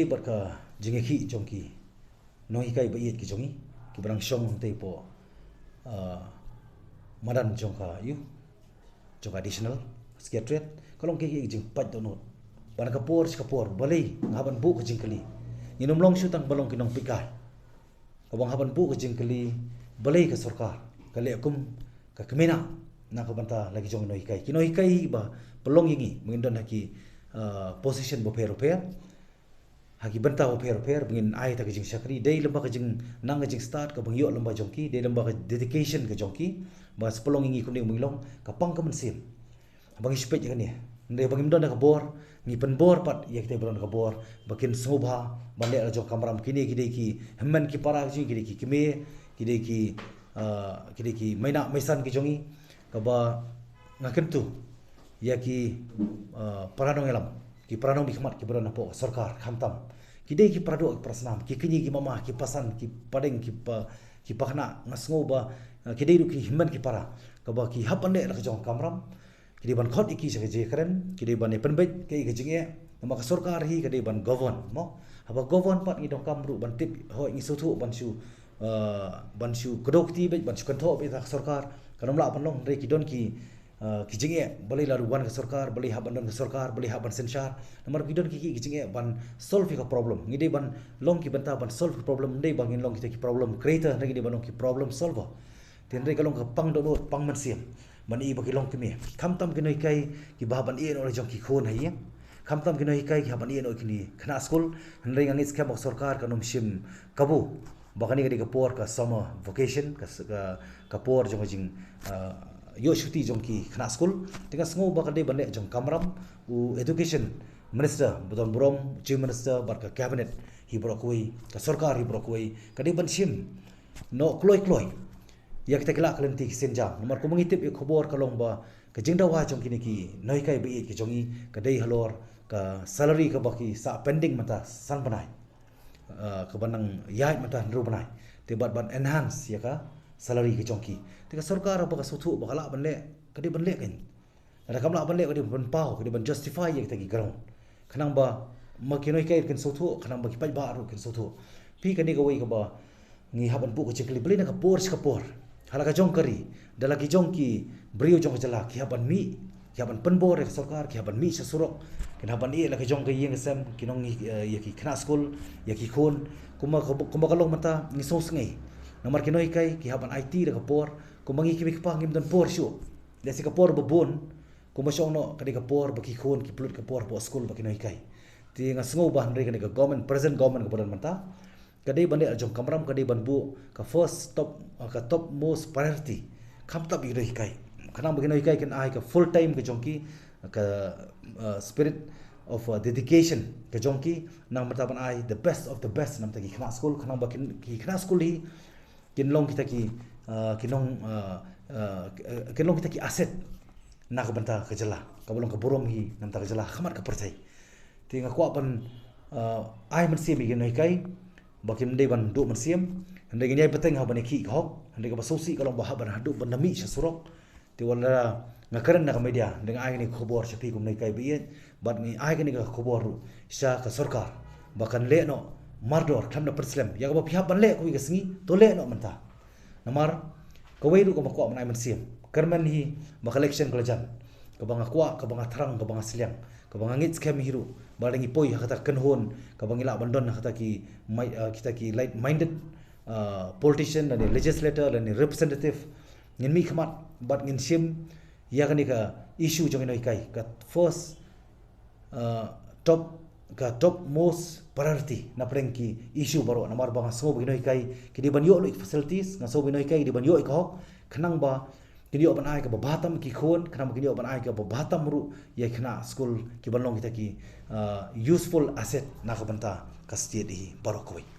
kidai bat ka jingeki jongki noi kai ba yet ki jongi ki barang shong te po madan jongka yu jong additional sketret kalong ki jing pat donot ban kapor balai ngaban bu ka jingkali inum long shu tang balong kinong pikai kabang haban bu ka jingkali balai ka sarkar kale akum ka kemena na ka banta lagi jong noi kai ba pelong yingi mengindon haki position bo per haki benta bo per mengin ai ta ka jing sakri dei lamba ka jing nang ka jing start ka bang yo lamba jongki dei lamba ka dedication ka jongki ba sepelong yingi kuning menglong ka pang ka mensim bang ispet kan ya ndai bang imdon ka bor ni penbor pat ya kita beron ka bor bakin sobha bande la jong kamram kini ki hemman ki para ji ki kime ki maina maisan ki jongi ka ba ngaken tu ya ki paranong elam ki paranong bikmat ki beron apo sarkar khamtam ki parado prasnam ki kini ki mama ki pasan ki padeng ki pakna ngasngo ba ki du ki hemman ki para ka ba ki hapande la jong kamram kidi ban khot iki sa je karen kidi ban penbet ke gejinge nama ka sarkar hi kidi ban govern mo haba govern pat ngi dong kamru ban tip ho ngi suthu ban shu kodokti bet ban shu kantho be ta sarkar kanom la ban long re ki don ki jinge balai la ruban ka sarkar balai haban don ka sarkar balai haban sensar namar ki don ki jinge ban solve ka problem ngi de ban long ki banta ban solve problem de bangin long ki problem creator ngi de ban long ki problem solver tin re ka long ka pang do pang man siam man i bagi long kemi khamtam kinoi kai ki baban i no jong ki khon hai khamtam kinoi kai ki haban i no kini khna school hanrei ngangis kham sarkar kanom shim kabu bakani ka por ka summer vacation ka por jong jing yo shuti jong ki khna school tinga sngo bakade bande jong kamram u education minister budon brom chief minister bar ka cabinet hi brokoi ka sarkar hi brokoi kade ban shim no kloi ya kita kelak kelentik senjam nomor ko mengitip khobor kalong ba ka jingda wa jong kini ki noi kai bi ki jongi ka dei halor ka salary ka baki sa pending mata san banai ka banang yai mata ru banai te bat enhance ya ka salary ki jongki te ka sarkar ba ka suthu ba kala banle ka di banle kan ada kamla banle ka di ban pau ka di ban justify ya kita ki ground khanang ba ma ki noi kai kin suthu khanang ba ki pai ba ru kin suthu pi ka ni ka wei ka ba ngi haban bu ka chekli beli na ka por halaka jong kari dalaki jong ki brio jong jala ki haban mi ki haban penbor ek sarkar ki haban mi sasurok kin haban i la ka jong ka yeng sem kinong ya ki khna school ya ki khon kuma kalong mata ni sos ngai namar ki noi kai ki haban IT la ka por kuma ngi ki pa ngim don por shu desi ka por bobon kuma shong no ka ka por ba ki khon ki plut ka por po school ba ki noi kai ti nga sngo ba hanre ka government present government ka bodan mata kadai bande ajong kamram kadai banbu ka first top most priority khamta bi rei kai khanang bagi noi kai kan ai ka full time ka jongki ka spirit of dedication ka jongki nang mata ban ai the best of the best nam ta ki khna school khanang ba ki khna school hi kin long kita ki kinong kita ki asset na ka banta ka jala ka bolong ka borom hi nam ta ka jala khamat ka percai ti nga kwa ban ai man sim gi noi kai bakim dei ban du man siam hande gi nyai peteng ha ban ki khok hande ka basosi kalong ba ban hadu ban nami sha surok ti wala ngakaran na ka media dengan ai ni khobor chapi kum nei kai bi bat ni ai ni ka khobor ru sha ka sarkar bakan le no mardor khamna perslam ya ka ba phia ban le ko ga singi to le no manta namar ka wei ru ka makwa man ai man siam karman hi ba collection kolajan ka banga kwa ka banga thrang ka banga sliang ka banga ngit scam hiru balangi poi hakata kenhon ka bangila bandon hakata ki kita ki light minded politician dan legislator dan representative ngin mi khamat bat ngin sim ya kan ka issue jong noi kai ka first top most priority na prengki issue baro namar bang so bagi noi kai ki di ban yo facilities nga so bagi noi kai di ban yo ko khnang ba kini oban ai ka babatam ki khon khnam kini oban ai ka babatam ru ye khna school ki banlong kita ki useful asset na ka banta ka state hi barokoi